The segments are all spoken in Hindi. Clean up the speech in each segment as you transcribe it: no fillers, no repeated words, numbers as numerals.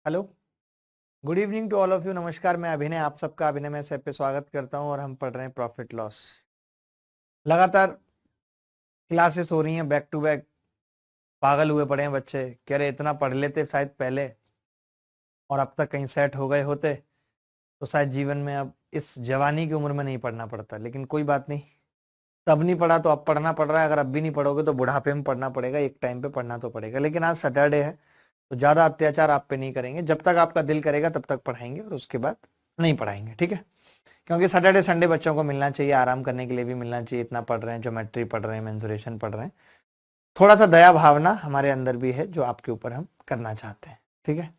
Hello, good evening to all of you. नमस्कार, मैं अभिनय, आप सबका अभिनय में से पे स्वागत करता हूं और हम पढ़ रहे हैं प्रॉफिट लॉस। लगातार क्लासेस हो रही हैं बैक टू बैक। पागल हुए पड़े हैं बच्चे, कह रहे इतना पढ़ लेते शायद पहले और अब तक कहीं सेट हो गए होते तो शायद जीवन में अब इस जवानी की उम्र में नहीं पढ़ना पड़ता। लेकिन कोई बात नहीं, तब नहीं पढ़ा तो अब पढ़ना पड़ रहा है। अगर अब भी नहीं पढ़ोगे तो बुढ़ापे में पढ़ना पड़ेगा, एक टाइम पे पढ़ना तो पड़ेगा। लेकिन आज सैटरडे है तो ज्यादा अत्याचार आप पे नहीं करेंगे। जब तक आपका दिल करेगा तब तक पढ़ाएंगे और उसके बाद नहीं पढ़ाएंगे, ठीक है? क्योंकि सैटरडे संडे बच्चों को मिलना चाहिए, आराम करने के लिए भी मिलना चाहिए। इतना पढ़ रहे हैं, ज्योमेट्री पढ़ रहे हैं, मेंसुरेशन पढ़ रहे हैं, थोड़ा सा दया भावना हमारे अंदर भी है जो आपके ऊपर हम करना चाहते हैं, ठीक है?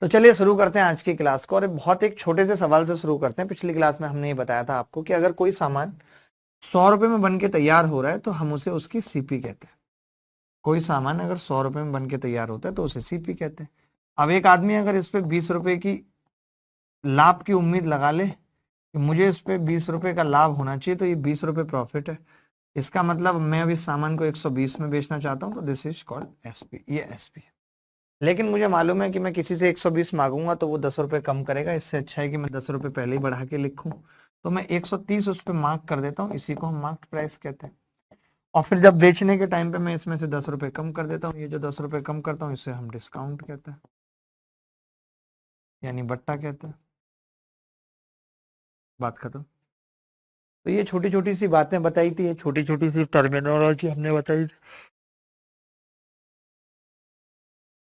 तो चलिए शुरू करते हैं आज की क्लास को और बहुत एक छोटे से सवाल से शुरू करते हैं। पिछली क्लास में हमने ये बताया था आपको कि अगर कोई सामान 100 रुपए में बन के तैयार हो रहा है तो हम उसे उसकी सीपी कहते हैं। कोई सामान अगर 100 रुपए में बन के तैयार होता है तो उसे सीपी कहते हैं। अब एक आदमी अगर इस पे 20 रुपए की लाभ की उम्मीद लगा ले कि मुझे इस पे 20 रुपए का लाभ होना चाहिए तो ये 20 रुपए प्रॉफिट है। इसका मतलब मैं अब इस सामान को 120 में बेचना चाहता हूँ तो दिस इज कॉल्ड एसपी, ये एसपी है। लेकिन मुझे मालूम है कि मैं किसी से 120 मांगूंगा तो वो 10 रुपए कम करेगा। इससे अच्छा है कि मैं 10 रुपए पहले ही बढ़ा के लिखूं, तो मैं 130 उस पर मार्क कर देता हूँ। इसी को हम मार्क प्राइस कहते हैं। और फिर जब बेचने के टाइम पे मैं इसमें से 10 रुपए कम कर देता हूँ। ये जो 10 रुपए कम करता हूँ इसे हम डिस्काउंट कहते हैं, यानी बट्टा कहते हैं। बात खत्म। तो ये छोटी छोटी सी बातें बताई थी, ये छोटी छोटी सी टर्मिनोलॉजी हमने बताई थी।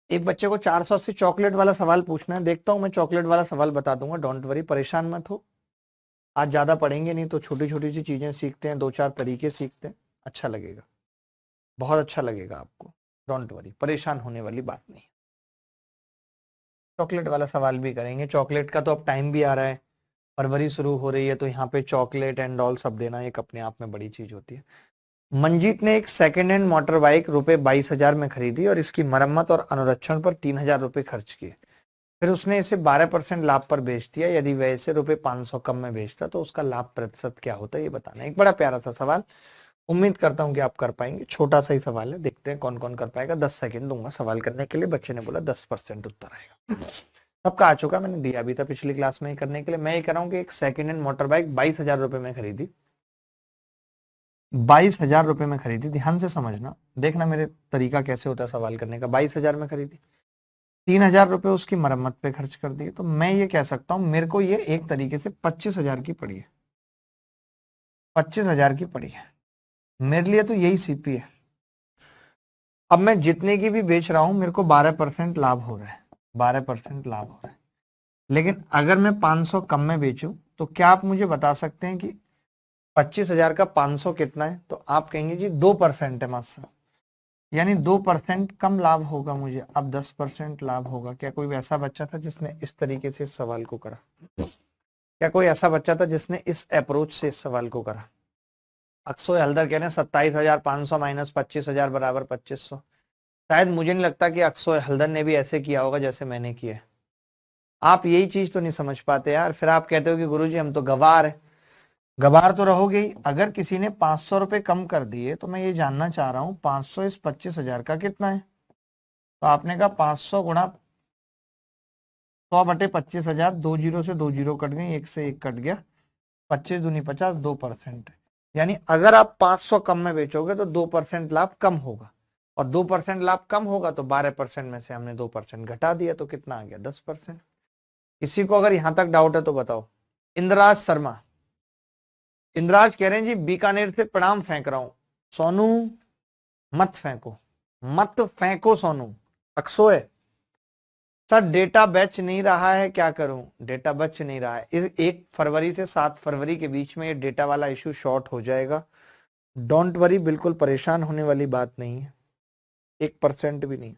एक बच्चे को 480 चॉकलेट वाला सवाल पूछना है। देखता हूं, मैं चॉकलेट वाला सवाल बता दूंगा, डोंट वरी, परेशान मत हो। आज ज्यादा पढ़ेंगे नहीं तो छोटी छोटी सी चीजें सीखते हैं, दो चार तरीके सीखते हैं, अच्छा लगेगा, बहुत अच्छा लगेगा आपको। डोंट वरी, परेशान होने वाली बात नहीं। चॉकलेट वाला सवाल भी करेंगे। चॉकलेट का तो अब टाइम भी आ रहा है, फरवरी शुरू हो रही है, तो यहाँ पे चॉकलेट एंड ऑल सब देना एक अपने आप में बड़ी चीज होती है। मंजीत ने एक सेकेंड हैंड मोटर बाइक रुपए 22,000 में खरीदी और इसकी मरम्मत और अनुरक्षण पर 3,000 रुपए खर्च किए। फिर उसने इसे 12% लाभ पर बेच दिया। यदि वह इसे रुपए 500 कम में बेचता तो उसका लाभ प्रतिशत क्या होता है, ये बताना। एक बड़ा प्यारा सा सवाल, उम्मीद करता हूं कि आप कर पाएंगे। छोटा सा ही सवाल है, देखते हैं कौन कौन कर पाएगा। 10 सेकंड दूंगा सवाल करने के लिए। बच्चे ने बोला 10% उत्तर आएगा। सबका आ चुका, मैंने दिया भी था पिछली क्लास में ही करने के लिए। मैं ये कह रहा हूँ कि एक सेकेंड हैंड मोटर बाइक 22,000 रुपए में खरीदी, 22,000 रुपए में खरीदी। ध्यान से समझना, देखना मेरे तरीका कैसे होता है सवाल करने का। 22,000 में खरीदी, 3,000 रुपए उसकी मरम्मत पे खर्च कर दिए, तो मैं ये कह सकता हूं मेरे को ये एक तरीके से 25,000 की पड़ी है। 25,000 की पड़ी है मेरे लिए, तो यही सीपी है। अब मैं जितने की भी बेच रहा हूं मेरे को 12% लाभ हो रहा है, 12% लाभ हो रहा है। लेकिन अगर मैं 500 कम में बेचूं तो क्या आप मुझे बता सकते हैं कि 25,000 का 500 कितना है? तो आप कहेंगे जी 2% है मास्टर, यानी 2% कम लाभ होगा मुझे। अब 10% लाभ होगा। क्या कोई वैसा बच्चा था जिसने इस तरीके से इस सवाल को करा? क्या कोई ऐसा बच्चा था जिसने इस अप्रोच से इस सवाल को करा? अक्सोय हल्दर कह रहे हैं 27,500 माइनस 25,000 बराबर 2500। शायद मुझे नहीं लगता कि अक्सोय हल्दर ने भी ऐसे किया होगा जैसे मैंने किया है। आप यही चीज तो नहीं समझ पाते यार। फिर आप कहते हो कि गुरुजी हम तो गवार है। गवार तो रहोगे ही। अगर किसी ने 500 रुपए कम कर दिए तो मैं ये जानना चाह रहा हूं 500 इस 25,000 का कितना है? तो आपने कहा 500 गुणा 100/25,000। 2 जीरो से 2 जीरो कट गए, एक से एक कट गया। 25 दूनी 50, 2% है। यानी अगर आप 500 कम में बेचोगे तो 2% लाभ कम होगा, और 2% लाभ कम होगा तो 12% में से हमने 2% घटा दिया तो कितना आ गया? 10%। किसी को अगर यहां तक डाउट है तो बताओ। इंद्राज शर्मा, इंद्राज कह रहे हैं जी बीकानेर से प्रणाम फेंक रहा हूं। सोनू मत फेंको, मत फेंको सोनू। अक्सोय सर डेटा बच नहीं रहा है, क्या करूं? डेटा बच नहीं रहा है। 1 फरवरी से 7 फरवरी के बीच में ये डेटा वाला इशू शॉर्ट हो जाएगा। डोंट वरी, बिल्कुल परेशान होने वाली बात नहीं है, 1% भी नहीं।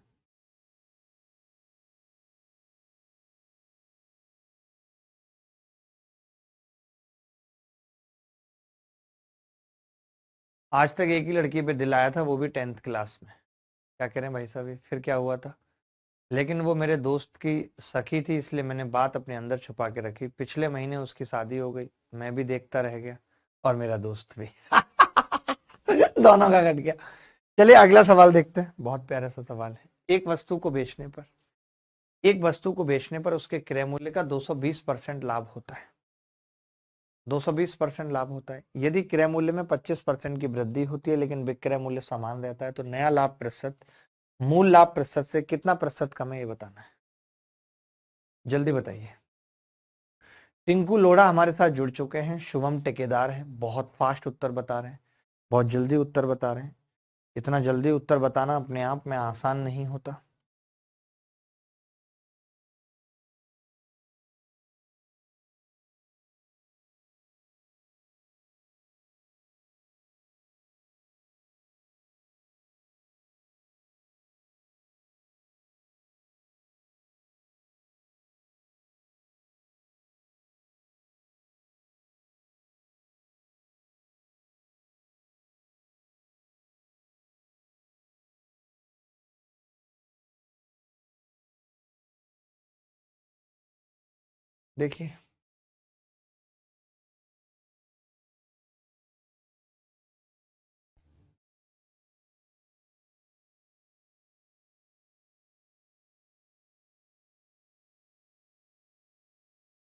आज तक एक ही लड़की पे दिलाया था, वो भी 10th क्लास में। क्या कह रहे हैं भाई साहब, ये फिर क्या हुआ था? लेकिन वो मेरे दोस्त की सखी थी इसलिए मैंने बात अपने अंदर छुपा के रखी। पिछले महीने उसकी शादी हो गई, मैं भी देखता रह गया और मेरा दोस्त भी। दोनों का कट गया। चलिए अगला सवाल देखते हैं, बहुत प्यारा सा सवाल है। एक वस्तु को बेचने पर एक वस्तु को बेचने पर उसके क्रय मूल्य का 220% लाभ होता है। 220% लाभ होता है। यदि क्रय मूल्य में 25% की वृद्धि होती है लेकिन विक्रय मूल्य समान रहता है तो नया लाभ प्रतिशत मूल लाभ प्रतिशत से कितना प्रतिशत कम है, ये बताना है। जल्दी बताइए। टिंकू लोढ़ा हमारे साथ जुड़ चुके हैं। शुभम टेकेदार है, बहुत फास्ट उत्तर बता रहे हैं, बहुत जल्दी उत्तर बता रहे हैं। इतना जल्दी उत्तर बताना अपने आप में आसान नहीं होता। देखिए,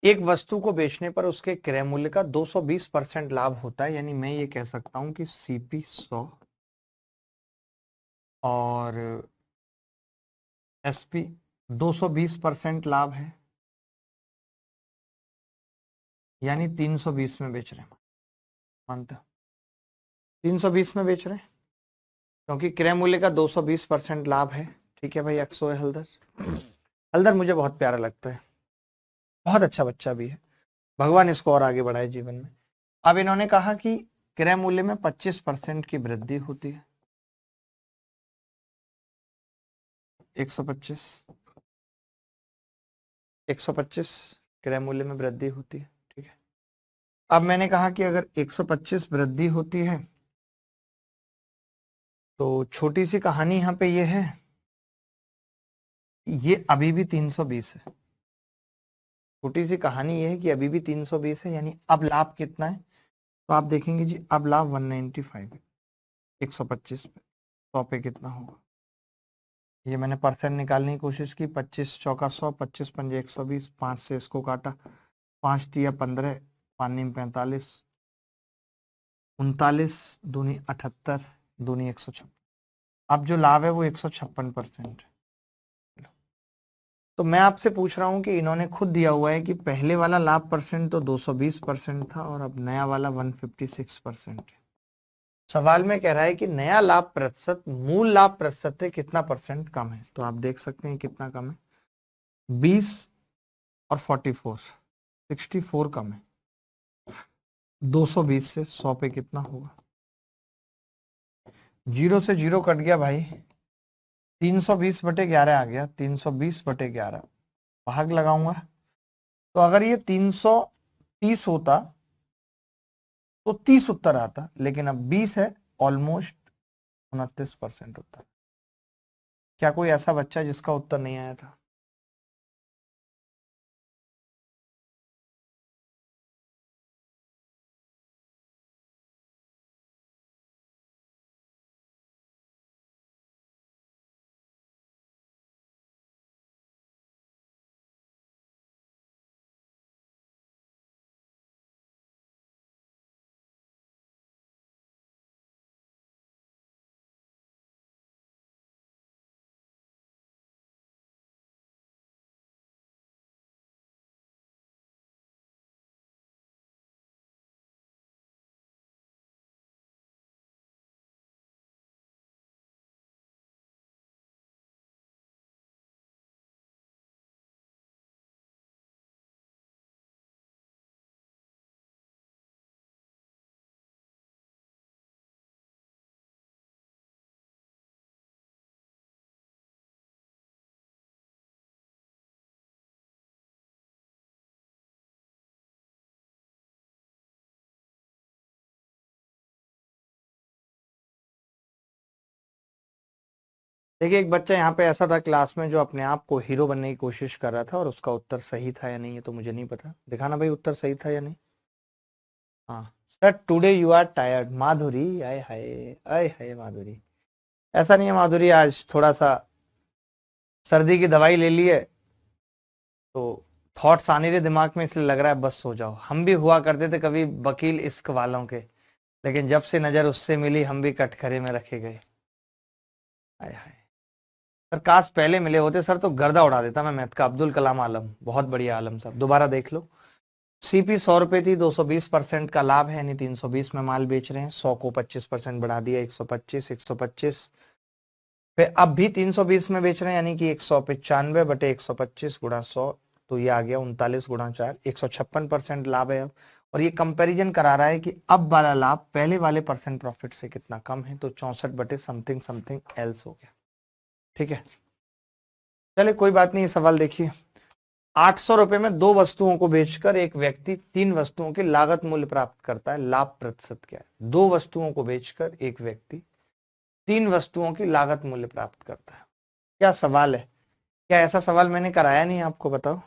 एक वस्तु को बेचने पर उसके क्रय मूल्य का 220% लाभ होता है, यानी मैं ये कह सकता हूं कि सीपी 100 और एसपी 220% लाभ है, यानी 320 में बेच रहे हैं। मानते 320 में बेच रहे हैं क्योंकि क्रय मूल्य का 220% लाभ है। ठीक है भाई, अक्सो है हल्दर। हल्दर मुझे बहुत प्यारा लगता है, बहुत अच्छा बच्चा भी है, भगवान इसको और आगे बढ़ाए जीवन में। अब इन्होंने कहा कि क्रय मूल्य में 25% की वृद्धि होती है। 125 125 क्रय मूल्य में वृद्धि होती है। ठीक है, अब मैंने कहा कि अगर 125 वृद्धि होती है तो छोटी सी कहानी यहां पे ये है, ये अभी भी 320 है। छोटी सी कहानी ये है कि अभी भी 320 है, यानी अब लाभ कितना है, तो आप देखेंगे जी अब लाभ 195 है। 125 पे 100 पे कितना होगा, ये मैंने परसेंट निकालने की कोशिश की। 25 चौका 100, 25 पंजे 120, 5 से इसको काटा, 5 तिया 15, 5 नीम 45, 39 दूनी 78, दूनी 156। अब जो लाभ है वो 156% है। तो मैं आपसे पूछ रहा हूं कि इन्होंने खुद दिया हुआ है कि पहले वाला लाभ परसेंट तो 220% था और अब नया वाला 156% है। सवाल में कह रहा है कि नया लाभ प्रतिशत मूल लाभ प्रतिशत से कितना परसेंट कम है, तो आप देख सकते हैं कितना कम है। 20 और 44, 64 कम है। 220 से 100 पे कितना होगा, जीरो से जीरो कट गया भाई, 320/11 आ गया। 320/11 भाग लगाऊंगा तो अगर ये 330 होता तो 30 उत्तर आता, लेकिन अब 20 है, ऑलमोस्ट 29% उत्तर। क्या कोई ऐसा बच्चा जिसका उत्तर नहीं आया था? देखिए, एक बच्चा यहाँ पे ऐसा था क्लास में जो अपने आप को हीरो बनने की कोशिश कर रहा था और उसका उत्तर सही था या नहीं ये तो मुझे नहीं पता। दिखाना भाई उत्तर सही था या नहीं। हाँ sir, today you are tired Madhuri. आय हाय, आय हाय माधुरी। ऐसा नहीं है माधुरी, आज थोड़ा सा सर्दी की दवाई ले ली है तो थॉट्स आने रहे दिमाग में, इसलिए लग रहा है बस सो जाओ। हम भी हुआ करते थे कभी वकील इश्क वालों के, लेकिन जब से नजर उससे मिली हम भी कटघरे में रखे गए। हाय हाय सर, काश पहले मिले होते सर तो गर्दा उड़ा देता मैं मैथ का। अब्दुल कलाम आलम, बहुत बढ़िया आलम साहब, दोबारा देख लो। सीपी 100 रुपए थी, 220% का लाभ है, यानी 320 में माल बेच रहे हैं। 100 को 25% बढ़ा दिया, 125, 125। फिर अब भी 320 में बेच रहे हैं, यानी कि 195/125 गुणा 100, तो ये आ गया 39 गुणा 4, 156% लाभ है अब। और ये कंपैरिजन करा रहा है कि अब वाला लाभ पहले वाले परसेंट प्रॉफिट से कितना कम है, तो 64 बटे समथिंग एल्स हो गया। ठीक है, चलिए कोई बात नहीं। ये सवाल देखिए, 800 रुपए में 2 वस्तुओं को बेचकर एक व्यक्ति 3 वस्तुओं की लागत मूल्य प्राप्त करता है, लाभ प्रतिशत क्या है? 2 वस्तुओं को बेचकर एक व्यक्ति 3 वस्तुओं की लागत मूल्य प्राप्त करता है। क्या सवाल है? क्या ऐसा सवाल मैंने कराया नहीं आपको? बताओ।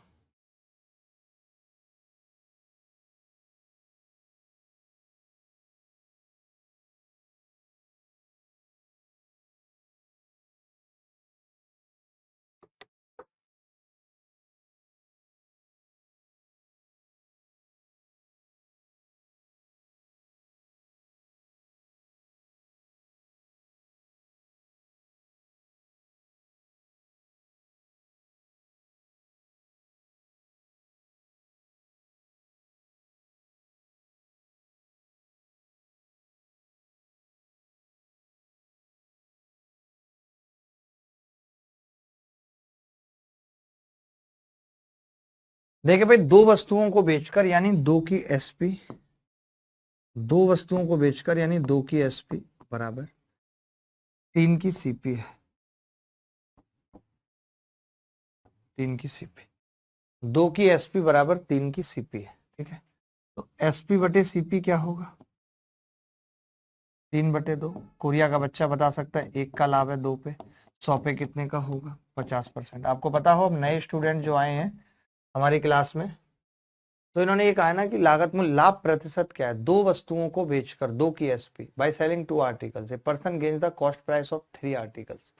देखिए भाई, 2 वस्तुओं को बेचकर यानी 2 की एसपी, 2 वस्तुओं को बेचकर यानी 2 की एसपी बराबर 3 की सीपी है, 3 की सीपी। 2 की एसपी बराबर 3 की सीपी है। ठीक है, तो एसपी बटे सीपी क्या होगा? 3/2। कोरिया का बच्चा बता सकता है, 1 का लाभ है 2 पे, 100 पे कितने का होगा? 50%। आपको पता हो, अब नए स्टूडेंट जो आए हैं हमारी क्लास में, तो इन्होंने ये कहा ना कि लागत मूल्य लाभ प्रतिशत क्या है? 2 वस्तुओं को बेचकर 2 की SP by selling 2 articles, a person gains the cost price of 3 articles.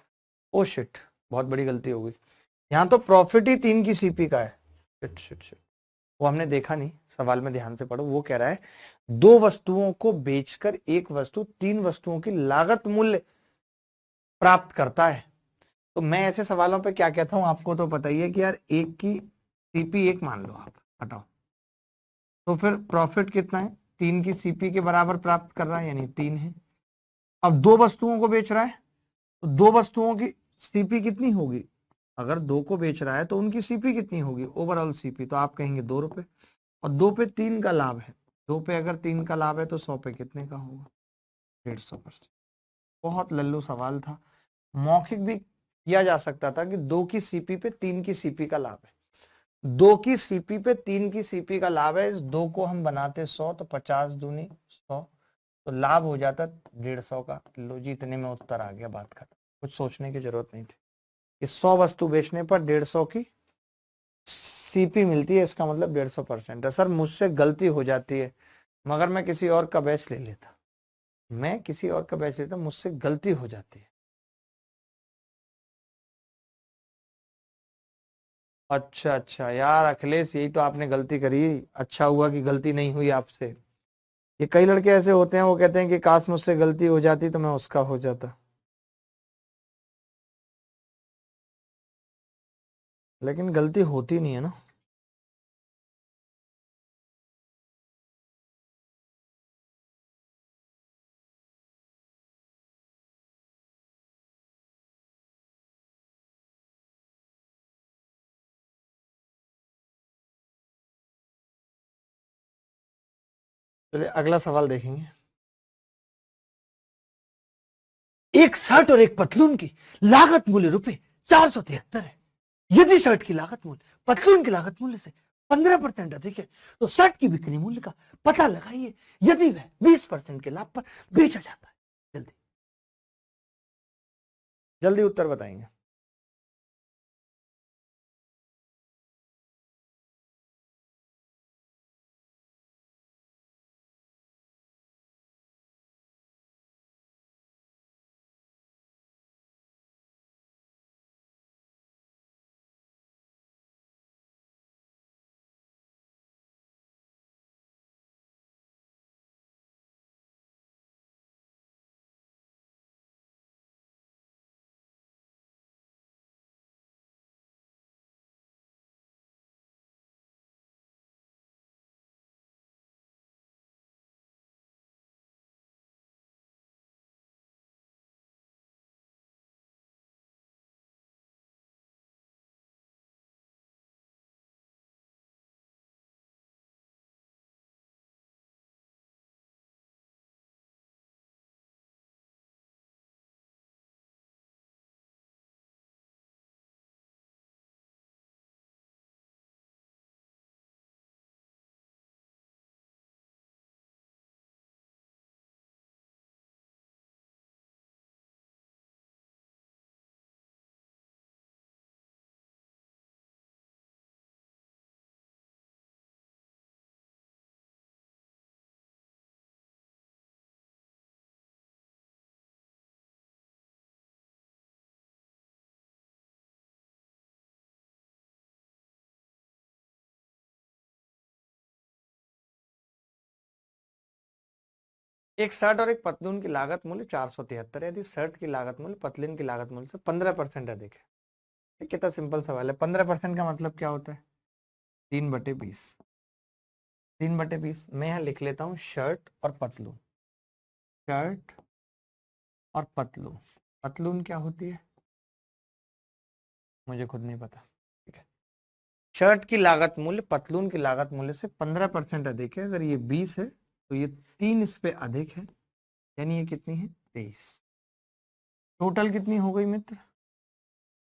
Oh shit, बहुत बड़ी गलती हो गई। यहाँ तो प्रॉफिट ही 3 की सीपी का है। शिट शिट शिट, वो हमने देखा नहीं, सवाल में ध्यान से पढ़ो। वो कह रहा है 2 वस्तुओं को बेचकर एक वस्तु 3 वस्तुओं की लागत मूल्य प्राप्त करता है। तो मैं ऐसे सवालों पे क्या कहता हूं, आपको तो पता ही है कि यार एक की सीपी 1 मान लो आप, हटाओ, तो फिर प्रॉफिट कितना है? 3 की सीपी के बराबर प्राप्त कर रहा है, यानी 3 है। अब 2 वस्तुओं को बेच रहा है, तो 2 वस्तुओं की सीपी कितनी होगी? अगर 2 को बेच रहा है तो उनकी सीपी कितनी होगी? ओवरऑल सीपी, तो आप कहेंगे 2 रुपए। और 2 पे 3 का लाभ है, 2 पे अगर 3 का लाभ है तो 100 पे कितने का होगा? 150%। बहुत लल्लू सवाल था, मौखिक भी किया जा सकता था कि 2 की सीपी पे 3 की सीपी का लाभ है। 2 की सीपी पे 3 की सीपी का लाभ है, इस 2 को हम बनाते 100, तो 50 दूनी 100, तो लाभ हो जाता 150 का। लो जी, इतने में उत्तर आ गया, बात खत्म, कुछ सोचने की जरूरत नहीं थी। इस 100 वस्तु बेचने पर 150 की सीपी मिलती है, इसका मतलब 150% है। सर मुझसे गलती हो जाती है, मगर मैं किसी और का बैच ले लेता, मैं किसी और का बैच लेता, मुझसे गलती हो जाती है। अच्छा अच्छा यार अखिलेश, यही तो आपने गलती करी। अच्छा हुआ कि गलती नहीं हुई आपसे। ये कई लड़के ऐसे होते हैं, वो कहते हैं कि काश मुझसे गलती हो जाती तो मैं उसका हो जाता, लेकिन गलती होती नहीं है ना। चलिए अगला सवाल देखेंगे। एक शर्ट और एक पतलून की लागत मूल्य ₹473 है। यदि शर्ट की लागत मूल्य पतलून की लागत मूल्य से 15% अधिक है, तो शर्ट की बिक्री मूल्य का पता लगाइए यदि वह 20% के लाभ पर बेचा जाता है। जल्दी जल्दी उत्तर बताएंगे। एक शर्ट और एक पतलून की लागत मूल्य 473 है, यदि शर्ट की लागत मूल्य पतलून की लागत मूल्य से 15% अधिक है। ये कितना सिंपल सवाल है। 15% का मतलब क्या होता है? 3/20। 3/20 मैं यहाँ लिख लेता हूँ शर्ट और पतलून। शर्ट और पतलून, पतलून क्या होती है मुझे खुद नहीं पता। ठीक है, शर्ट की लागत मूल्य पतलून की लागत मूल्य से 15% अधिक है। अगर ये 20 है तो ये 3 इस पे अधिक है, यानी ये कितनी है? 23। टोटल कितनी हो गई मित्र?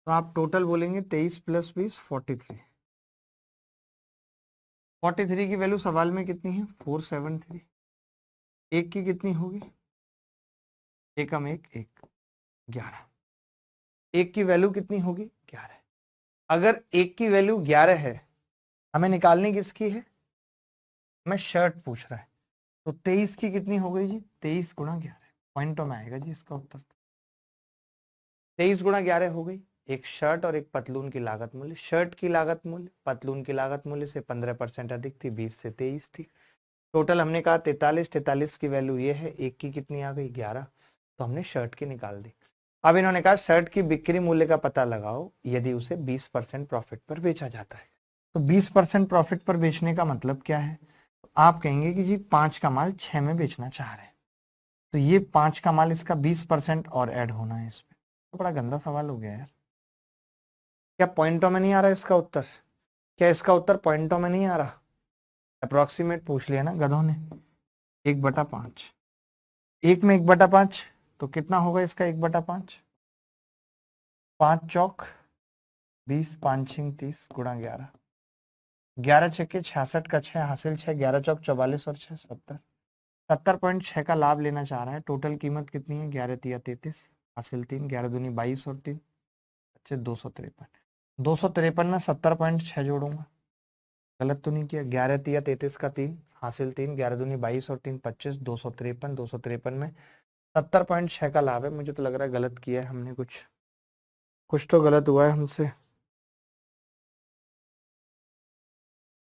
तो आप टोटल बोलेंगे 23 + 20 43। 43 की वैल्यू सवाल में कितनी है? 473। एक की कितनी होगी? एकम एक, 11। एक की वैल्यू कितनी होगी? 11। अगर एक की वैल्यू 11 है, हमें निकालनी किसकी है? हमें शर्ट पूछ रहा है। तो 23 की कितनी हो गई जी? 23 × 11 पॉइंटों में आएगा जी इसका उत्तर। 23 × 11 हो गई। एक शर्ट और एक पतलून की लागत मूल्य, शर्ट की लागत मूल्य पतलून की लागत मूल्य से 15% अधिक थी, 20 से 23 थी। टोटल हमने कहा 43। 43 की वैल्यू ये है, एक की कितनी आ गई? 11। तो हमने शर्ट की निकाल दी। अब इन्होंने कहा शर्ट की बिक्री मूल्य का पता लगाओ यदि उसे 20% प्रॉफिट पर बेचा जाता है। तो 20% प्रॉफिट पर बेचने का मतलब क्या है? आप कहेंगे कि जी 5 का माल 6 में बेचना चाह रहे हैं, तो ये 5 का माल इसका 20% और ऐड होना है इसमें। तो बड़ा गंदा सवाल हो गया यार। क्या पॉइंटों में नहीं आ रहा इसका उत्तर? क्या इसका उत्तर पॉइंटों में नहीं आ रहा? अप्रोक्सीमेट पूछ लिया ना गधों ने। 1/5, एक में 1/5 तो कितना होगा इसका 1/5? 5 चौक 20, 5 छिंग 30 × 11। 11 छक्के 66 का 6 हासिल 6, 11 चौक 44 और 6 70। 70.6 का लाभ लेना चाह रहा है। टोटल कीमत कितनी है? 11 × 33 हासिल 3, 11 दूनी 22 और 3 अच्छे 253। 253 में 70.6 जोड़ूंगा, गलत तो नहीं किया? 11 × 33 का 3 हासिल 3, 11 दूनी 22 और 3 25, 253। 253 में 70.6 का लाभ है। मुझे तो लग रहा है गलत किया है हमने, कुछ तो गलत हुआ है हमसे।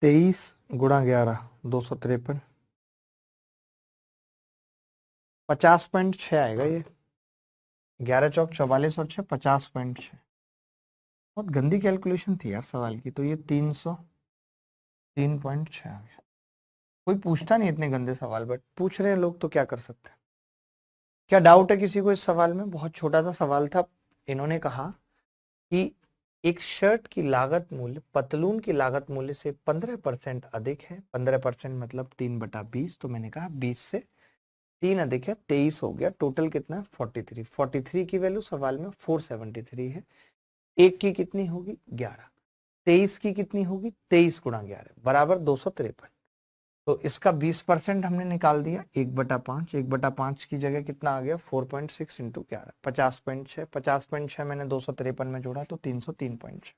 23 × 11 253, 50.6 आएगा ये। 11 चौक 44 और 6 50.6। बहुत गंदी कैलकुलेशन थी यार सवाल की। तो ये 303.6 आ गया। कोई पूछता नहीं इतने गंदे सवाल, बट पूछ रहे हैं लोग तो क्या कर सकते हैं। क्या डाउट है किसी को इस सवाल में? बहुत छोटा सा सवाल था। इन्होंने कहा कि एक शर्ट की लागत मूल्य पतलून की लागत मूल्य से 15% अधिक है। 15% मतलब 3/20। तो मैंने कहा 20 से 3 अधिक है, 23 हो गया। टोटल कितना है? 43। 43 की वैल्यू सवाल में 473 है। एक की कितनी होगी? 11। 23 की कितनी होगी? 23 × 11 बराबर 253। तो इसका 20% हमने निकाल दिया 1/5। 1/5 की जगह कितना आ गया? 4.6 × 11 50.6। 50.6 मैंने 253 में जोड़ा तो 303.6।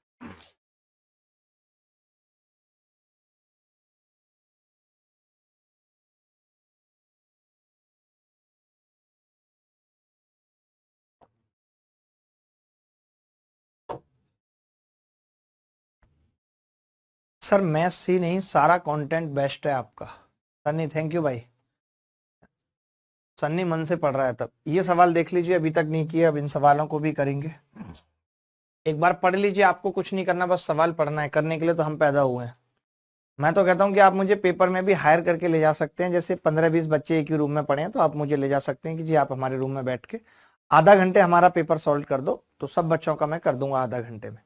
सर मैथ्स ही नहीं, सारा कंटेंट बेस्ट है आपका। सन्नी थैंक यू भाई। सन्नी मन से पढ़ रहा है। तब ये सवाल देख लीजिए, अभी तक नहीं किया, अब इन सवालों को भी करेंगे। एक बार पढ़ लीजिए, आपको कुछ नहीं करना, बस सवाल पढ़ना है। करने के लिए तो हम पैदा हुए हैं। मैं तो कहता हूँ कि आप मुझे पेपर में भी हायर करके ले जा सकते हैं। जैसे 15-20 बच्चे एक ही रूम में पढ़े हैं तो आप मुझे ले जा सकते हैं कि जी आप हमारे रूम में बैठ के आधा घंटे हमारा पेपर सॉल्व कर दो, तो सब बच्चों का मैं कर दूंगा आधा घंटे में।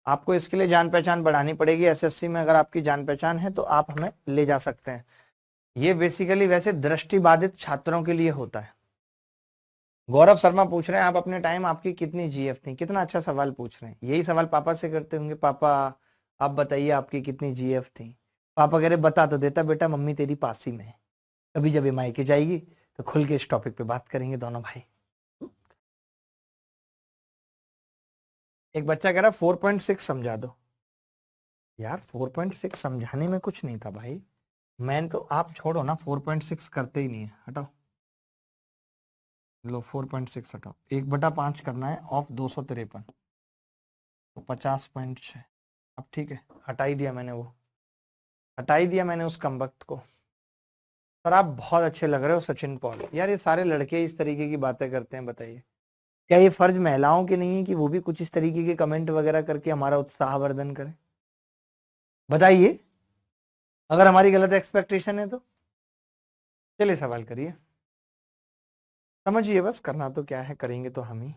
आपको इसके लिए जान पहचान बढ़ानी पड़ेगी। एसएससी में अगर आपकी जान पहचान है तो आप हमें ले जा सकते हैं। ये बेसिकली वैसे दृष्टिबाधित छात्रों के लिए होता है। गौरव शर्मा पूछ रहे हैं आप अपने टाइम आपकी कितनी जीएफ थी? कितना अच्छा सवाल पूछ रहे हैं। यही सवाल पापा से करते होंगे, पापा आप बताइए आपकी कितनी जीएफ थी? पापा कह रहे बता तो देता बेटा, मम्मी तेरी पास ही में है, अभी जब ये मायके जाएगी तो खुल के इस टॉपिक पे बात करेंगे दोनों भाई। एक बच्चा कह रहा 4.6 समझा दो। यार 4.6 समझाने में कुछ नहीं था भाई। मैंने तो, आप छोड़ो ना, 4.6 करते ही नहीं है, हटाओ। लो 4.6 हटाओ। 1/5 करना है ऑफ 253 तो 50.6। अब ठीक है, हटा ही दिया मैंने, वो हटा ही दिया मैंने उस कमबख्त को। सर आप बहुत अच्छे लग रहे हो सचिन पॉल। यार ये सारे लड़के इस तरीके की बातें करते हैं, बताइए क्या ये फर्ज महिलाओं के नहीं है कि वो भी कुछ इस तरीके के कमेंट वगैरह करके हमारा उत्साहवर्धन करें? बताइए, अगर हमारी गलत एक्सपेक्टेशन है तो चलिए सवाल करिए, समझिए बस, करना तो क्या है, करेंगे तो हम ही।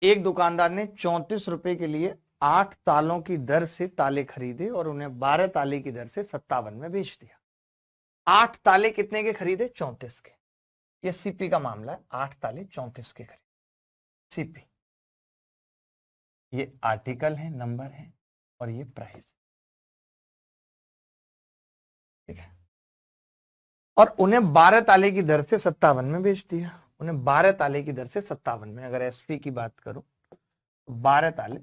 एक दुकानदार ने 34 रुपए के लिए 8 तालों की दर से ताले खरीदे और उन्हें 12 ताले की दर से 57 में बेच दिया। 8 ताले कितने के खरीदे? 34 के। ये सीपी का मामला है, 8 ताले 34 के खरीदे, सीपी। ये आर्टिकल है, नंबर है, और ये प्राइस, ठीक है। और उन्हें 12 ताले की दर से 57 में बेच दिया। उन्हें 12 ताले की दर से 57 में, अगर एसपी की बात करो तो 12 ताले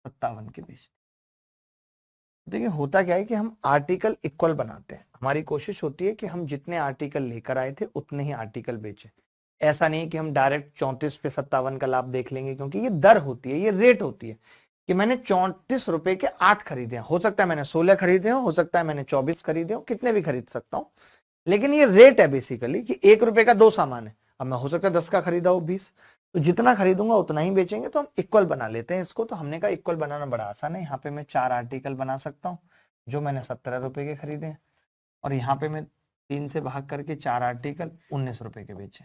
57 के बेच दिए। देखिए होता क्या है कि हम आर्टिकल इक्वल बनाते हैं। हमारी कोशिश होती है कि हम जितने आर्टिकल लेकर आए थे उतने ही आर्टिकल बेचें। ऐसा नहीं कि हम डायरेक्ट 34 पे 57 का लाभ देख लेंगे, क्योंकि ये दर होती है, ये रेट होती है कि मैंने 34 रुपए के 8 खरीदे हैं। हो सकता है मैंने 16 खरीदे हो सकता है मैंने 24 खरीदे हो, कितने भी खरीद सकता हूं, लेकिन ये रेट है बेसिकली कि 1 रुपए का 2 सामान है। अब मैं हो सकता है 10 का खरीदा हो, 20, तो जितना खरीदूंगा उतना ही बेचेंगे, तो हम इक्वल बना लेते हैं इसको। तो हमने कहा इक्वल बनाना बड़ा आसान है, यहाँ पे मैं 4 आर्टिकल बना सकता हूँ जो मैंने 17 रुपए के खरीदे हैं, और यहाँ पे मैं 3 से भाग करके 4 आर्टिकल 19 रुपए के बेचे।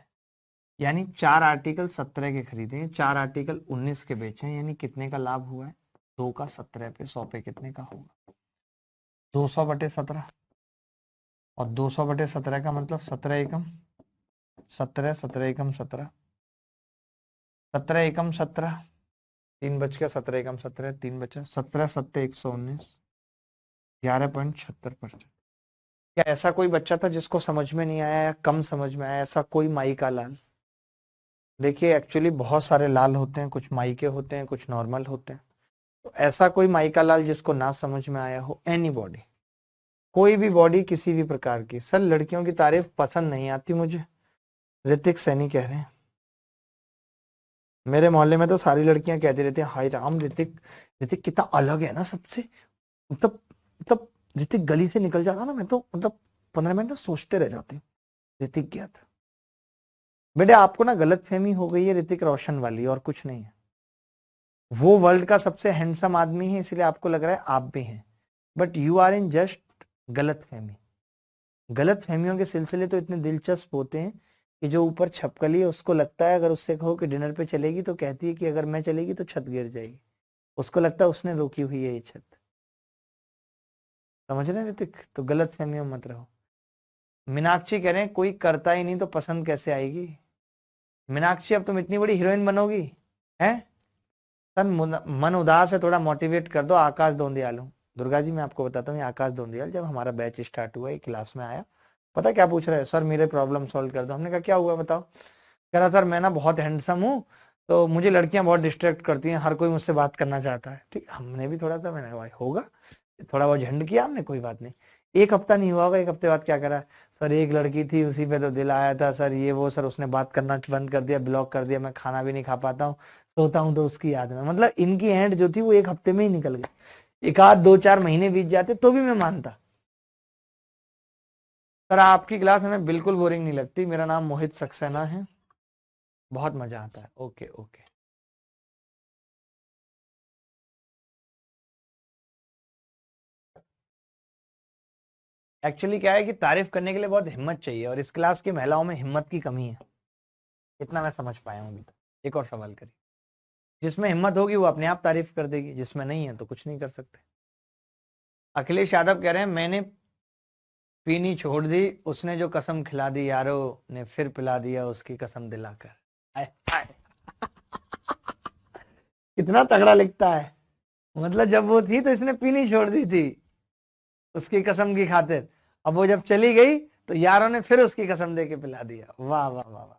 यानी 4 आर्टिकल 17 के खरीदे हैं, 4 आर्टिकल 19 के बेचे हैं, यानी कितने का लाभ हुआ है? 2 का 17 पे 100 पे कितने का होगा? 200/17। और 200/17 का मतलब 17 एकम 17, 17 एकम 17, 17 एकम 17, 3 बच गया, 17 एकम 17, 3 बचा, 17 सत्ते 119, 11.76%। क्या ऐसा कोई बच्चा था जिसको समझ में नहीं आया या कम समझ में आया? ऐसा कोई माई का लाल? देखिए एक्चुअली बहुत सारे लाल होते हैं, कुछ माई के होते हैं, कुछ नॉर्मल होते हैं। तो ऐसा कोई माई का लाल जिसको ना समझ में आया हो? एनी बॉडी, कोई भी बॉडी किसी भी प्रकार की। सर लड़कियों की तारीफ पसंद नहीं आती मुझे, ऋतिक सैनी कह रहे हैं। मेरे मोहल्ले में तो सारी लड़कियां कहती रहती हैं हाय राम ऋतिक, ऋतिक कितना अलग है ना सबसे। मतलब ऋतिक गली से निकल जाता ना, मैं तो मतलब 15 मिनट ना सोचते रह जाती हूँ ऋतिक क्या था। बेटे आपको ना गलत फहमी हो गई है ऋतिक रोशन वाली, और कुछ नहीं है। वो वर्ल्ड का सबसे हैंडसम आदमी है, इसलिए आपको लग रहा है आप भी हैं, but you are in just गलत फहमी। गलत फहमियों के सिलसिले तो इतने दिलचस्प होते हैं कि जो ऊपर छपकली है उसको लगता है, अगर उससे कहो कि डिनर पे चलेगी तो कहती है कि अगर मैं चलेगी तो छत गिर जाएगी। उसको लगता है उसने रोकी हुई है ये छत। समझ रहे हैं ऋतिक? तो गलत फहमियों में मत रहो। मीनाक्षी कह रहे हैं कोई करता ही नहीं तो पसंद कैसे आएगी? मीनाक्षी अब तुम इतनी बड़ी हीरोइन बनोगी हैं? तन मन उदास है, थोड़ा मोटिवेट कर दो। आकाश दोंदियाल हूँ, दुर्गा जी मैं आपको बताता हूँ, ये आकाश दोंदियाल जब हमारा बैच स्टार्ट हुआ एक क्लास में आया, पता क्या पूछ रहा है? सर मेरे प्रॉब्लम सॉल्व कर दो। हमने कहा क्या हुआ बताओ? कह रहा सर मैं ना बहुत हैंडसम हूँ, तो मुझे लड़कियां बहुत डिस्ट्रैक्ट करती हैं, हर कोई मुझसे बात करना चाहता है। ठीक, हमने भी थोड़ा सा, मैंने भाई होगा, थोड़ा बहुत झंड किया हमने, कोई बात नहीं। एक हफ्ता नहीं हुआ होगा, एक हफ्ते बाद क्या करा? सर एक लड़की थी उसी पे तो दिल आया था सर, ये वो सर, उसने बात करना बंद कर दिया, ब्लॉक कर दिया, मैं खाना भी नहीं खा पाता हूँ, सोता हूँ तो उसकी याद में। मतलब इनकी एंड जो थी वो एक हफ्ते में ही निकल गई। एक आध 2-4 महीने बीत जाते तो भी मैं मानता। सर आपकी क्लास हमें बिल्कुल बोरिंग नहीं लगती। मेरा नाम मोहित सक्सेना है, बहुत मजा आता है। Okay okay. एक्चुअली क्या है कि तारीफ करने के लिए बहुत हिम्मत चाहिए, और इस क्लास की महिलाओं में हिम्मत की कमी है, इतना मैं समझ पाया हूँ अभी तक। एक और सवाल करिए। जिसमें हिम्मत होगी वो अपने आप तारीफ कर देगी, जिसमें नहीं है तो कुछ नहीं कर सकते। अखिलेश यादव कह रहे हैं मैंने पीनी छोड़ दी, उसने जो कसम खिला दी यारों ने फिर पिला दिया उसकी कसम दिलाकर। आय, आय। कितना तगड़ा लिखता है। मतलब जब वो थी तो इसने पीनी छोड़ दी थी उसकी कसम की खातिर, अब वो जब चली गई तो यारों ने फिर उसकी कसम दे के पिला दिया। वाह वाह वाह वाह।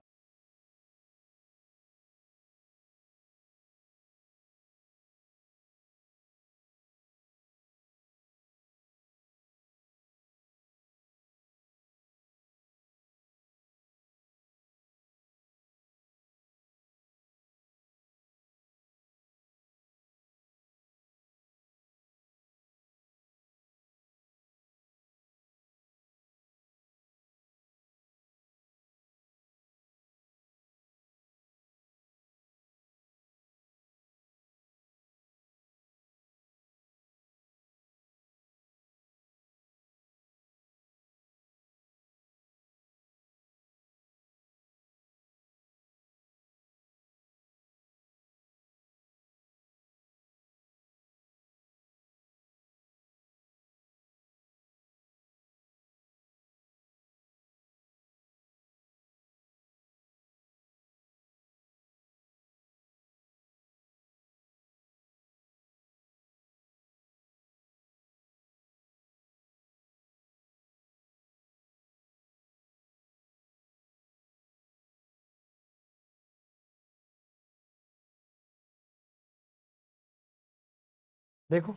देखो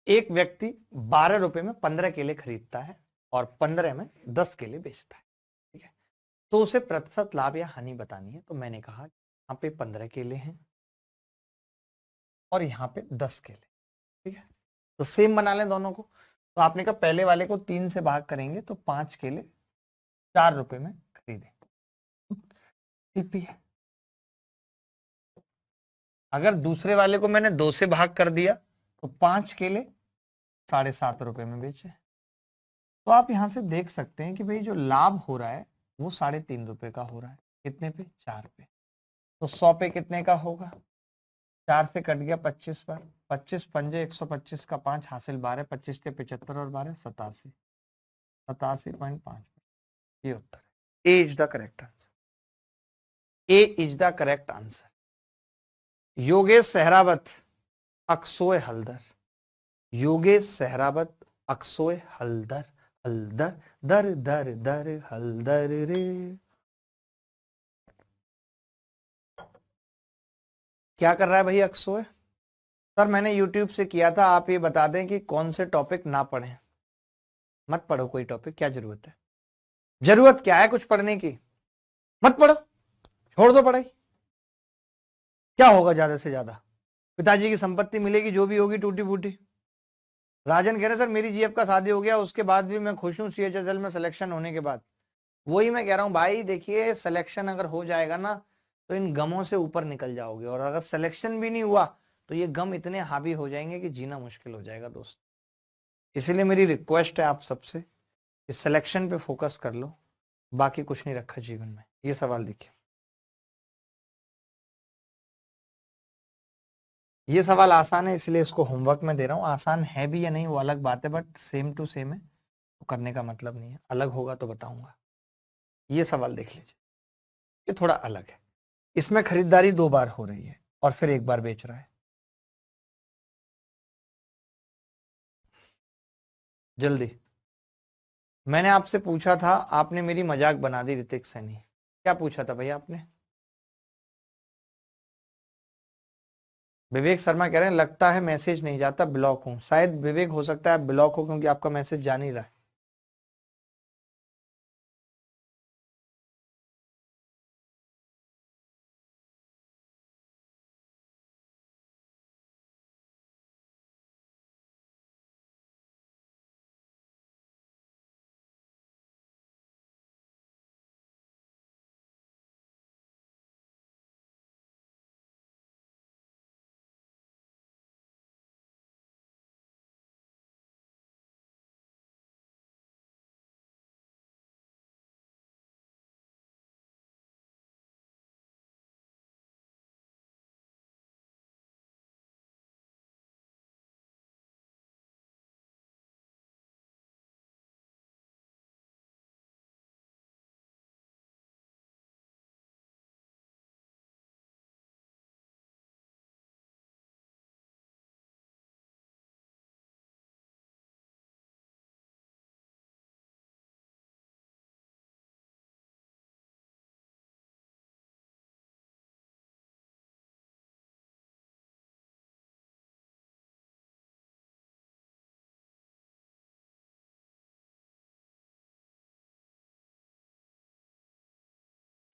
एक व्यक्ति 12 रुपए में 15 केले खरीदता है और 15 में 10 केले बेचता है, ठीक है। तो उसे प्रतिशत लाभ या हानि बतानी है। तो मैंने कहा यहाँ पे 15 केले हैं और यहाँ पे 10 केले, ठीक है। तो सेम बना लें दोनों को। तो आपने कहा पहले वाले को 3 से भाग करेंगे तो 5 केले 4 रुपए में खरीदे, ठीक है। अगर दूसरे वाले को मैंने 2 से भाग कर दिया तो 5 केले 7.5 रुपए में बेचे। तो आप यहां से देख सकते हैं कि भाई जो लाभ हो रहा है वो 3.5 रुपए का हो रहा है। कितने पे? 4 पे। तो 100 पे कितने का होगा? 4 से कट गया 25 पर, 25 पंजे 125 का 5 हासिल 12, 25 के 75 और 12 87, 87.5। ये उत्तर है। A is the correct answer. A is the correct answer. Yogesh Sehrawat अक्सोय हल्दर, योगेश सहरावत अक्सोय हल्दर, हल्दर दर दर दर हल्दर रे। क्या कर रहा है भाई अक्सोय? सर मैंने YouTube से किया था, आप ये बता दें कि कौन से टॉपिक ना पढ़ें। मत पढ़ो कोई टॉपिक, क्या जरूरत है? जरूरत क्या है कुछ पढ़ने की? मत पढ़ो, छोड़ दो पढ़ाई। क्या होगा ज्यादा से ज्यादा? पिताजी की संपत्ति मिलेगी, जो भी होगी टूटी फूटी। राजन कह रहे सर मेरी जीएफ का शादी हो गया, उसके बाद भी मैं खुश हूँ CHSL में सिलेक्शन होने के बाद। वही मैं कह रहा हूँ भाई, देखिए सिलेक्शन अगर हो जाएगा ना तो इन गमों से ऊपर निकल जाओगे, और अगर सिलेक्शन भी नहीं हुआ तो ये गम इतने हावी हो जाएंगे कि जीना मुश्किल हो जाएगा दोस्त। इसीलिए मेरी रिक्वेस्ट है आप सबसे कि सिलेक्शन पे फोकस कर लो, बाकी कुछ नहीं रखा जीवन में। ये सवाल देखिए, ये सवाल आसान है इसलिए इसको होमवर्क में दे रहा हूँ। आसान है भी या नहीं वो अलग बात है, बट सेम टू सेम है तो करने का मतलब नहीं है। अलग होगा तो बताऊंगा। ये सवाल देख लीजिए, ये थोड़ा अलग है। इसमें खरीदारी 2 बार हो रही है और फिर 1 बार बेच रहा है। जल्दी। मैंने आपसे पूछा था, आपने मेरी मजाक बना दी ऋतिक सैनी। क्या पूछा था भैया आपने? विवेक शर्मा कह रहे हैं लगता है मैसेज नहीं जाता, ब्लॉक हूं। शायद विवेक हो सकता है आप ब्लॉक हो क्योंकि आपका मैसेज जा नहीं रहा है।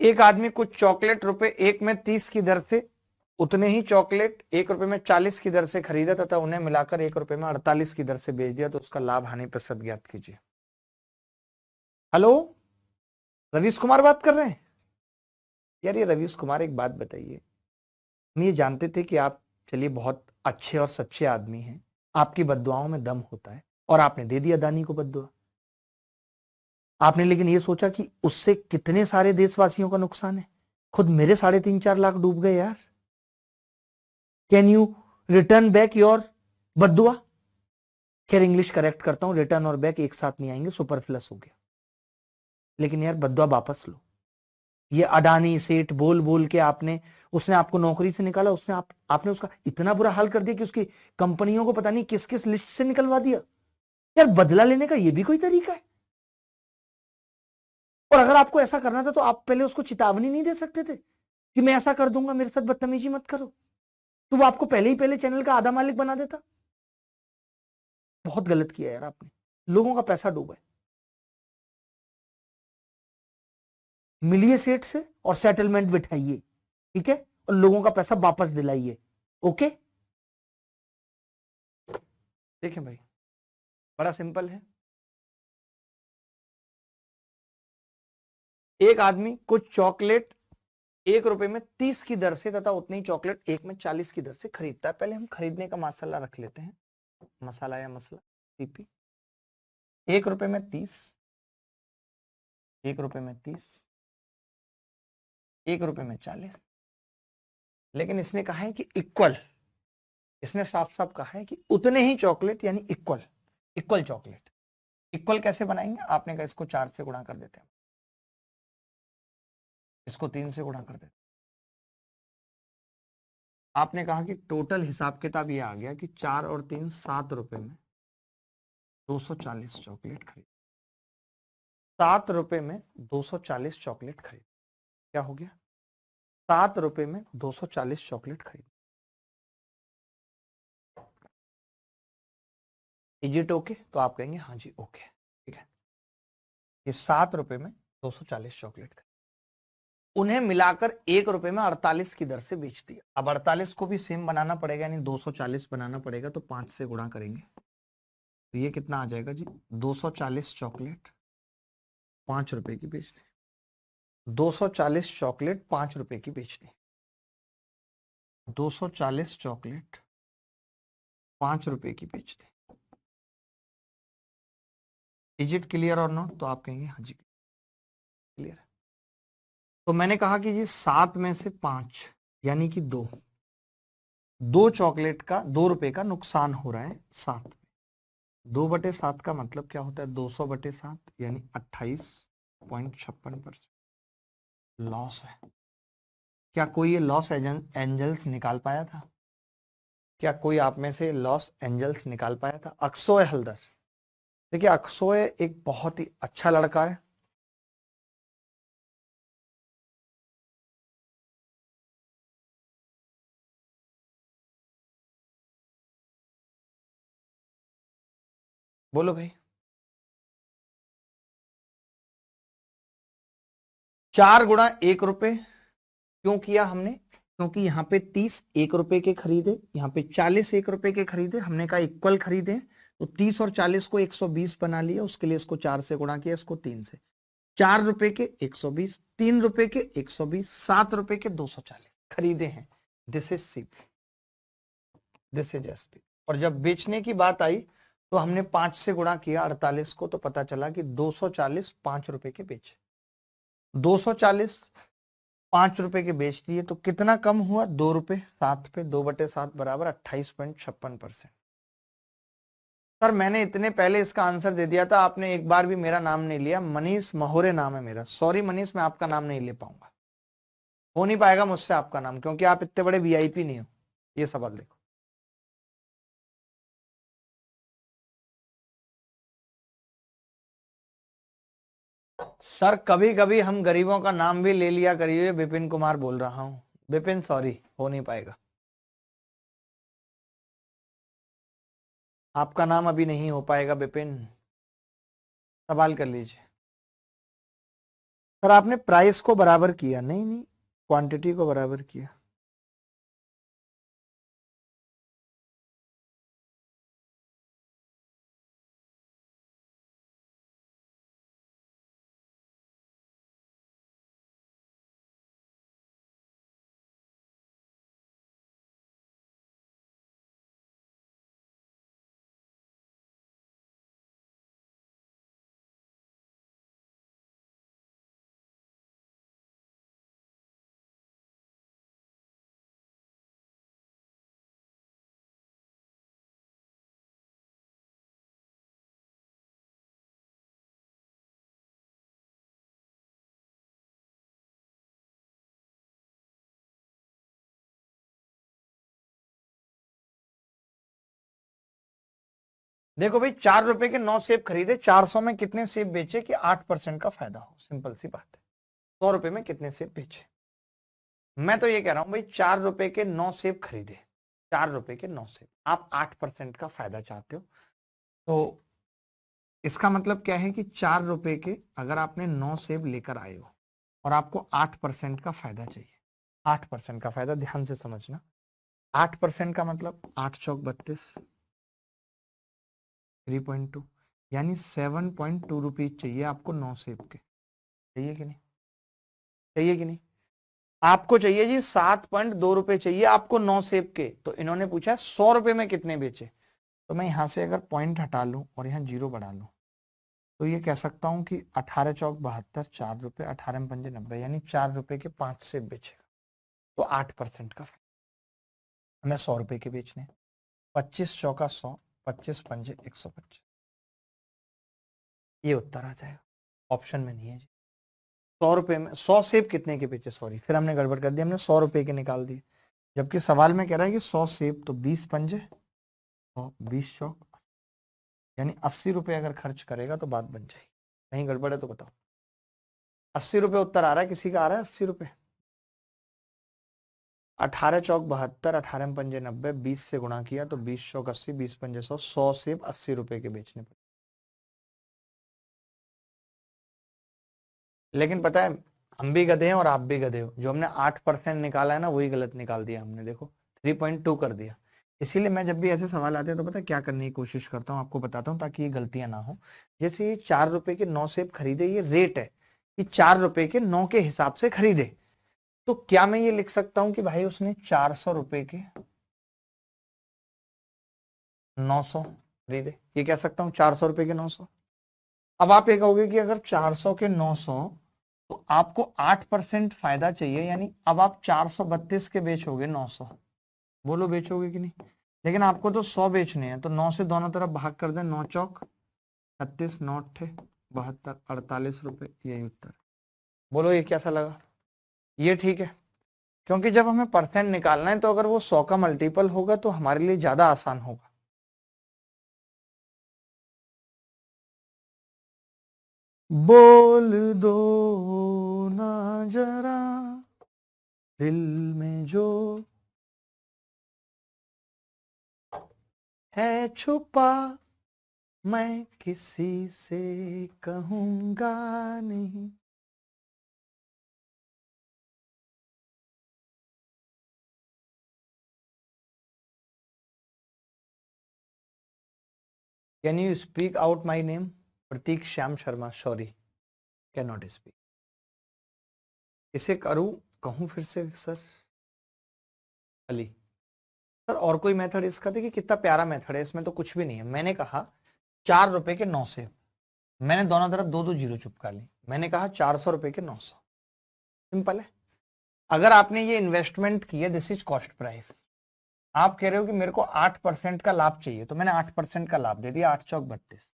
एक आदमी कुछ चॉकलेट रुपए 1 में 30 की दर से उतने ही चॉकलेट 1 रुपए में 40 की दर से खरीदा तथा उन्हें मिलाकर 1 रुपए में 48 की दर से बेच दिया, तो उसका लाभ हानि प्रतिशत ज्ञात कीजिए। हेलो, रवीश कुमार बात कर रहे हैं? यार ये रवीश कुमार, एक बात बताइए, हम ये जानते थे कि आप चलिए बहुत अच्छे और सच्चे आदमी हैं, आपकी बद्दुआओं में दम होता है, और आपने दे दिया अदानी को बद्दुआ। आपने लेकिन ये सोचा कि उससे कितने सारे देशवासियों का नुकसान है। खुद मेरे 3.5-4 लाख डूब गए यार। Can you return back your बद्दुआ? खैर इंग्लिश करेक्ट करता हूं, रिटर्न और बैक एक साथ नहीं आएंगे, सुपरफ्लस हो गया। लेकिन यार बद्दुआ वापस लो। ये अडानी सेठ बोल बोल के आपने, उसने आपको नौकरी से निकाला, उसने आपने उसका इतना बुरा हाल कर दिया कि उसकी कंपनियों को पता नहीं किस किस लिस्ट से निकलवा दिया। यार बदला लेने का ये भी कोई तरीका है? और अगर आपको ऐसा करना था तो आप पहले उसको चेतावनी नहीं दे सकते थे कि मैं ऐसा कर दूंगा, मेरे साथ बदतमीजी मत करो, तो वो आपको पहले चैनल का आधा मालिक बना देता। बहुत गलत किया यार आपने, लोगों का पैसा डूबा है। मिलिए सेठ से और सेटलमेंट बिठाइए, ठीक है, और लोगों का पैसा वापस दिलाइए। ओके, देखें भाई, बड़ा सिंपल है। एक आदमी कुछ चॉकलेट 1 रुपए में 30 की दर से तथा उतनी चॉकलेट 1 में 40 की दर से खरीदता है। पहले हम खरीदने का मसाला रख लेते हैं, मसाला या मसला, सीपी। 1 रुपए में 30, 1 रुपए में 30, 1 रुपए में 40। लेकिन इसने कहा है कि इक्वल, इसने साफ साफ कहा है कि उतने ही चॉकलेट, यानी इक्वल, इक्वल चॉकलेट। इक्वल कैसे बनाएंगे? आपने कहा इसको 4 से गुणा कर देते हैं, इसको 3 से गुणा कर देते हैं। आपने कहा कि टोटल हिसाब किताब ये आ गया कि 4 और 3 7 रुपए में 240 चॉकलेट खरीद। 7 रुपए में 240 चॉकलेट खरीद, क्या हो गया? 7 रुपए में 240 चॉकलेट खरीद। Is it okay? तो आप कहेंगे हाँ जी ओके, ठीक है। ये 7 रुपए में 240 चॉकलेट खरीद, उन्हें मिलाकर 1 रुपए में 48 की दर से बेच दिया। अब 48 को भी सेम बनाना पड़ेगा, यानी 240 बनाना पड़ेगा, तो 5 से गुणा करेंगे तो ये कितना आ जाएगा जी? 240 चॉकलेट 5 रुपए की बेच दी। 240 चॉकलेट 5 रुपए की बेच दी। 240 चॉकलेट 5 रुपए की बेच दी। इज इट क्लियर और नॉट? तो आप कहेंगे हाँ जी क्लियर। तो मैंने कहा कि जी 7 में से 5 यानी कि 2 चॉकलेट का 2 रुपए का नुकसान हो रहा है 7 में। 2/7 का मतलब क्या होता है? 200/7 यानी 28.56% लॉस है। क्या कोई ये लॉस एंजल्स निकाल पाया था? क्या कोई आप में से लॉस एंजल्स निकाल पाया था? अक्सोय हल्दर, देखिए अक्सोय एक बहुत ही अच्छा लड़का है, बोलो भाई। 4 गुणा 1 रुपए क्यों किया हमने? क्योंकि यहाँ पे 30 1 रुपए के खरीदे, यहाँ पे 40 1 रुपए के खरीदे, हमने कहा इक्वल खरीदे, तो 30 और 40 को 120 बना लिया, उसके लिए इसको 4 से गुणा किया, इसको 3 से। 4 रुपए के 120, 3 रुपए के 120, 7 रुपए के 240 खरीदे हैं। This is CP, this is SP. और जब बेचने की बात आई तो हमने 5 से गुणा किया 48 को, तो पता चला कि 240 5 रुपए के बेचे। 240 5 रुपए के बेच दिए, तो कितना कम हुआ? 2 रुपए 7 पे, 2/7 बराबर 28.56%। सर मैंने इतने पहले इसका आंसर दे दिया था, आपने एक बार भी मेरा नाम नहीं लिया। मनीष महोरे नाम है मेरा, सॉरी मनीष, मैं आपका नाम नहीं ले पाऊंगा, हो नहीं पाएगा मुझसे आपका नाम, क्योंकि आप इतने बड़े वीआईपी नहीं हो। ये सवाल देखो, सर कभी कभी हम गरीबों का नाम भी ले लिया करिए। विपिन कुमार बोल रहा हूं, विपिन सॉरी, हो नहीं पाएगा, आपका नाम अभी नहीं हो पाएगा विपिन, सवाल कर लीजिए। सर आपने प्राइस को बराबर किया, नहीं नहीं, क्वांटिटी को बराबर किया। देखो भाई 4 रुपए के 9 सेब खरीदे, 400 में कितने सेब बेचे कि 8% का फायदा हो, सिंपल सी बात है। 100 रुपए में कितने सेब बेचे। मैं तो ये कह रहा हूं भाई 4 रुपए के 9 सेब खरीदे, 4 रुपए के 9 सेब, आप 8% का फायदा चाहते हो, तो इसका मतलब क्या है कि 4 रुपए के अगर आपने 9 सेब लेकर आए हो और आपको 8% का फायदा चाहिए, 8% का फायदा, ध्यान से समझना, 8% का मतलब 8 चौक 32, 3.2 यानी 7.2 रुपीज चाहिए आपको 9 सेब के। चाहिए कि नहीं, चाहिए कि नहीं? आपको चाहिए जी 7.2 रुपए चाहिए आपको 9 सेब के। तो इन्होंने पूछा 100 रुपए में कितने बेचे, तो मैं यहां से अगर पॉइंट हटा लूं और यहाँ जीरो बढ़ा लूं तो ये कह सकता हूं कि 18 चौक 72, 4 रुपए, 18 पंजे 90, यानी 4 रुपए के 5 सेब बेचेगा, तो 8% का हमें 100 रुपए के बेचने। 25 चौका 100, 25 पंजे 125, ये उत्तर आ जाएगा, ऑप्शन में नहीं है जी। 100 रुपए में 100 सेब कितने के बेचे, सॉरी फिर हमने गड़बड़ कर दी, हमने 100 रुपए के निकाल दिए, जबकि सवाल में कह रहा है कि 100 सेब, तो 20 पंजे 100, 20 चौक, यानी 80 रुपए अगर खर्च करेगा तो बात बन जाएगी। कहीं गड़बड़ है तो बताओ। 80 रुपए उत्तर आ रहा है, किसी का आ रहा है 80 रुपए। 18 चौक 72, 18 पंजे 90, 20 से गुणा किया तो 20 चौक 80, 20 पंजे 100, 100 सेब 80 रुपए के बेचने पर। लेकिन पता है हम भी गधे हैं और आप भी गधे हो, जो हमने 8% निकाला है ना वही गलत निकाल दिया हमने, देखो 3.2 कर दिया। इसीलिए मैं जब भी ऐसे सवाल आते हैं तो पता है क्या करने की कोशिश करता हूँ, आपको बताता हूँ ताकि ये गलतियां ना हो। जैसे ये 4 रुपए के 9 सेब खरीदे, ये रेट है कि 4 रुपए के 9 के हिसाब से खरीदे, तो क्या मैं ये लिख सकता हूं कि भाई उसने 400 रुपए के 900 खरीदे, ये कह सकता हूं 400 रुपए के 900। अब आप ये कहोगे कि अगर 400 के 900 तो आपको 8% फायदा चाहिए, यानी अब आप 432 के बेचोगे 900, बोलो बेचोगे कि नहीं? लेकिन आपको तो 100 बेचने हैं, तो 9 से दोनों तरफ भाग कर दें, 9 चौक 36, 9 अट्ठे 72, 48 रुपए, यही उत्तर। बोलो ये कैसा लगा? ये ठीक है, क्योंकि जब हमें परसेंट निकालना है तो अगर वो 100 का मल्टीपल होगा तो हमारे लिए ज्यादा आसान होगा। बोल दो ना जरा दिल में जो है छुपा, मैं किसी से कहूंगा नहीं। Can you speak out my name? Pratik Shyam Sharma, sorry can not speak. इसे करूं, कहूं फिर से सर? अली सर और कोई मेथड इसका? देखिए कितना प्यारा मेथड है, इसमें तो कुछ भी नहीं है। मैंने कहा 4 रुपए के 9 से, मैंने दोनों तरफ 2-2 जीरो चिपका ली, मैंने कहा 400 रुपए के 900, सिंपल है। अगर आपने ये इन्वेस्टमेंट की है, दिस इज कॉस्ट प्राइस, आप कह रहे हो कि मेरे को 8% का लाभ चाहिए, तो मैंने 8% का लाभ दे दिया, 8 चौक 32,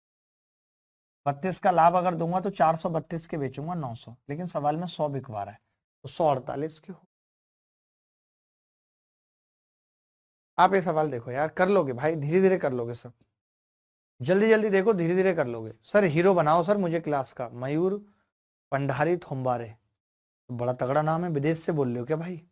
32 का लाभ अगर दूंगा तो 432 के बेचूंगा 900, लेकिन सवाल में 100 बिकवा रहा है, तो 148 के हो। आप ये सवाल देखो यार, कर लोगे भाई, धीरे धीरे कर लोगे सब, जल्दी जल्दी देखो, धीरे धीरे कर लोगे। सर हीरो बनाओ सर मुझे क्लास का, मयूर पंडारी थोम्बारे, बड़ा तगड़ा नाम है, विदेश से बोल रहे हो क्या भाई?